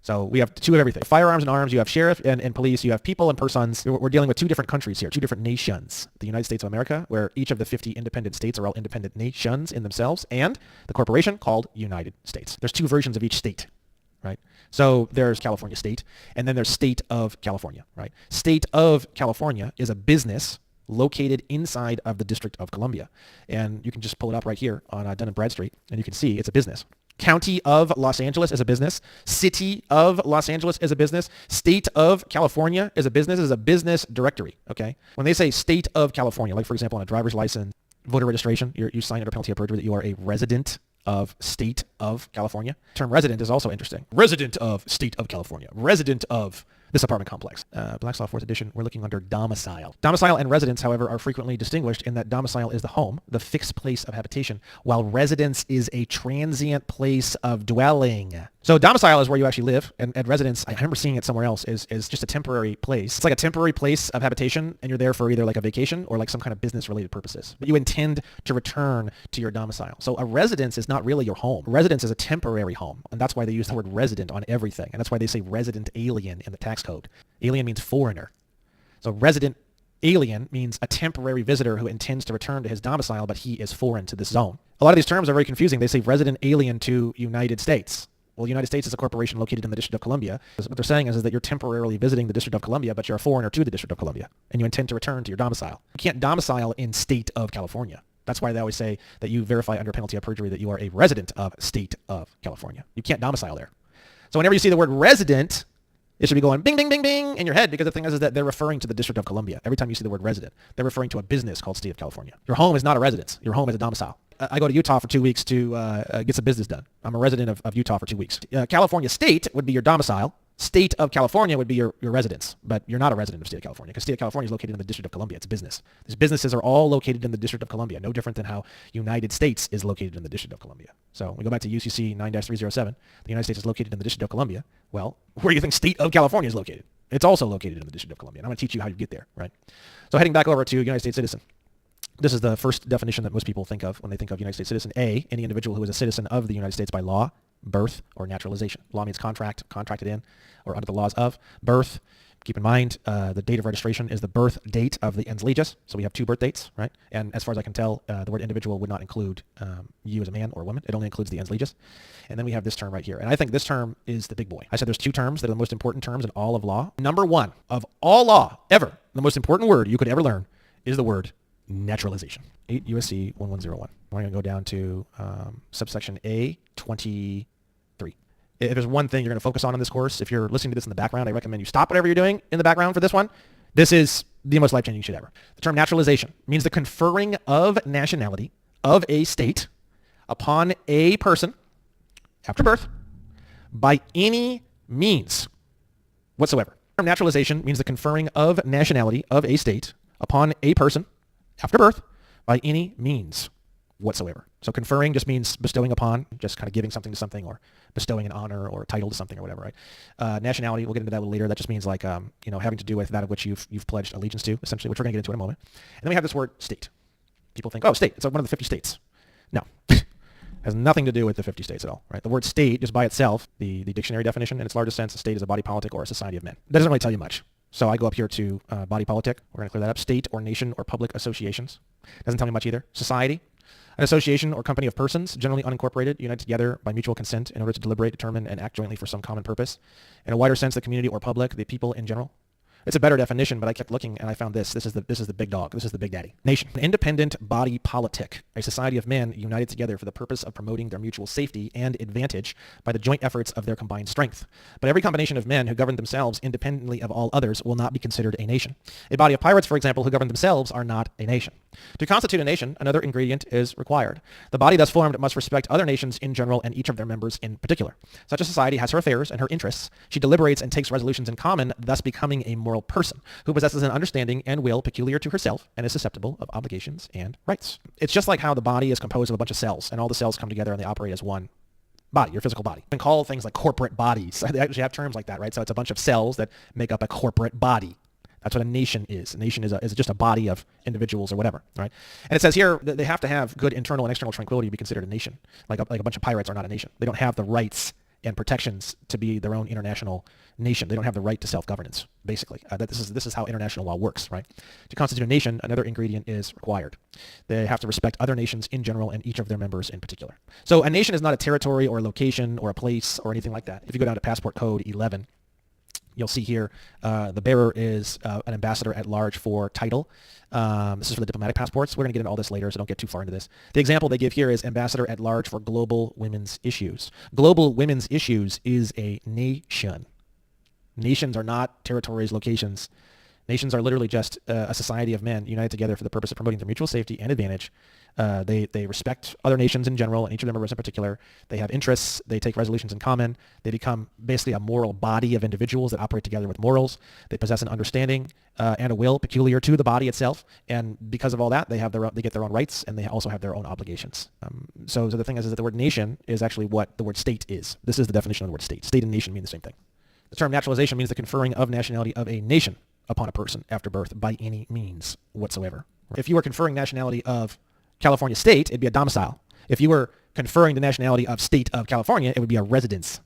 So we have two of everything. Firearms and arms, you have sheriff and police, you have people and persons. We're dealing with two different countries here, two different nations. The United States of America, where each of the 50 independent states are all independent nations in themselves, and the corporation called United States. There's two versions of each state, right? So there's California state, and then there's state of California, right? State of California is a business located inside of the District of Columbia. And you can just pull it up right here on Dun and Bradstreet, and you can see it's a business. County of Los Angeles is a business. City of Los Angeles is a business. State of California is a business directory, okay? When they say state of California, like for example on a driver's license, voter registration, you sign under penalty of perjury that you are a resident of state of California. The term resident is also interesting. Resident of state of California. Resident of this apartment complex. Black's Law 4th edition, we're looking under domicile. Domicile and residence, however, are frequently distinguished in that domicile is the home, the fixed place of habitation, while residence is a transient place of dwelling. So domicile is where you actually live, and residence, I remember seeing it somewhere else, is just a temporary place. It's like a temporary place of habitation, and you're there for either like a vacation or like some kind of business-related purposes. But you intend to return to your domicile. So a residence is not really your home. Residence is a temporary home, and that's why they use the word resident on everything, and that's why they say resident alien in the tax code. Alien means foreigner. So resident alien means a temporary visitor who intends to return to his domicile, but he is foreign to this zone. A lot of these terms are very confusing. They say resident alien to United States. Well, the United States is a corporation located in the District of Columbia. What they're saying is that you're temporarily visiting the District of Columbia, but you're a foreigner to the District of Columbia, and you intend to return to your domicile. You can't domicile in state of California. That's why they always say that you verify under penalty of perjury that you are a resident of state of California. You can't domicile there. So whenever you see the word resident, it should be going bing, bing, bing, bing in your head, because the thing is that they're referring to the District of Columbia. Every time you see the word resident, they're referring to a business called State of California. Your home is not a residence. Your home is a domicile. I go to Utah for 2 weeks to get some business done. I'm a resident of Utah for 2 weeks. California State would be your domicile. State of California would be your residence, but you're not a resident of State of California because State of California is located in the District of Columbia. It's a business. These businesses are all located in the District of Columbia, no different than how United States is located in the District of Columbia. So we go back to UCC 9-307. The United States is located in the District of Columbia. Well, where do you think State of California is located? It's also located in the District of Columbia. And I'm going to teach you how you get there, right? So heading back over to United States citizen. This is the first definition that most people think of when they think of United States citizen. A, any individual who is a citizen of the United States by law, birth, or naturalization. Law means contract, contracted in, or under the laws of. Birth, keep in mind, the date of registration is the birth date of the ens legis. So we have two birth dates, right? And as far as I can tell, the word individual would not include you as a man or a woman. It only includes the ens legis. And then we have this term right here. And I think this term is the big boy. I said there's two terms that are the most important terms in all of law. Number one of all law ever, the most important word you could ever learn is the word naturalization. 8 USC 1101. We're going to go down to subsection A 23. If there's one thing you're going to focus on in this course, if you're listening to this in the background, I recommend you stop whatever you're doing in the background for this one. This is the most life-changing shit ever. The term naturalization means the conferring of nationality of a state upon a person after birth by any means whatsoever. The term naturalization means the conferring of nationality of a state upon a person after birth by any means whatsoever. So conferring just means bestowing upon, just kind of giving something to something, or bestowing an honor or a title to something or whatever, right? Nationality, we'll get into that a little later. That just means like, having to do with that of which you've pledged allegiance to, essentially, which we're going to get into in a moment. And then we have this word state. People think, oh, state, it's one of the 50 states. No, has nothing to do with the 50 states at all, right? The word state, just by itself, the dictionary definition, in its largest sense, a state is a body politic or a society of men. That doesn't really tell you much. So I go up here to body politic. We're going to clear that up. State or nation or public associations. Doesn't tell me much either. Society, an association or company of persons, generally unincorporated, united together by mutual consent in order to deliberate, determine, and act jointly for some common purpose. In a wider sense, the community or public, the people in general. It's a better definition, but I kept looking and I found this. This is the big dog. This is the big daddy. Nation, an independent body politic, a society of men united together for the purpose of promoting their mutual safety and advantage by the joint efforts of their combined strength. But every combination of men who govern themselves independently of all others will not be considered a nation. A body of pirates, for example, who govern themselves are not a nation. To constitute a nation, another ingredient is required. The body thus formed must respect other nations in general and each of their members in particular. Such a society has her affairs and her interests. She deliberates and takes resolutions in common, thus becoming a moral person who possesses an understanding and will peculiar to herself and is susceptible of obligations and rights. It's just like how the body is composed of a bunch of cells, and all the cells come together and they operate as one body, your physical body. You can call things like corporate bodies. They actually have terms like that, right? So it's a bunch of cells that make up a corporate body. That's what a nation is. A nation is just a body of individuals or whatever, right? And it says here that they have to have good internal and external tranquility to be considered a nation. Like a bunch of pirates are not a nation. They don't have the rights and protections to be their own international nation. They don't have the right to self-governance, basically. This is how international law works, right? To constitute a nation, another ingredient is required. They have to respect other nations in general and each of their members in particular. So a nation is not a territory or a location or a place or anything like that. If you go down to Passport Code 11, you'll see here the bearer is an ambassador at large for title. This is for the diplomatic passports. We're going to get into all this later, so don't get too far into this. The example they give here is ambassador at large for global women's issues. Global women's issues is a nation. Nations are not territories, locations. Nations are literally just a society of men united together for the purpose of promoting their mutual safety and advantage. They respect other nations in general and each of their members in particular. They have interests. They take resolutions in common. They become basically a moral body of individuals that operate together with morals. They possess an understanding and a will peculiar to the body itself. And because of all that, they get their own rights and they also have their own obligations. So the thing is that the word nation is actually what the word state is. This is the definition of the word state. State and nation mean the same thing. The term naturalization means the conferring of nationality of a nation upon a person after birth by any means whatsoever. If you were conferring nationality of California state, it'd be a domicile. If you were conferring the nationality of state of California, it would be a residence.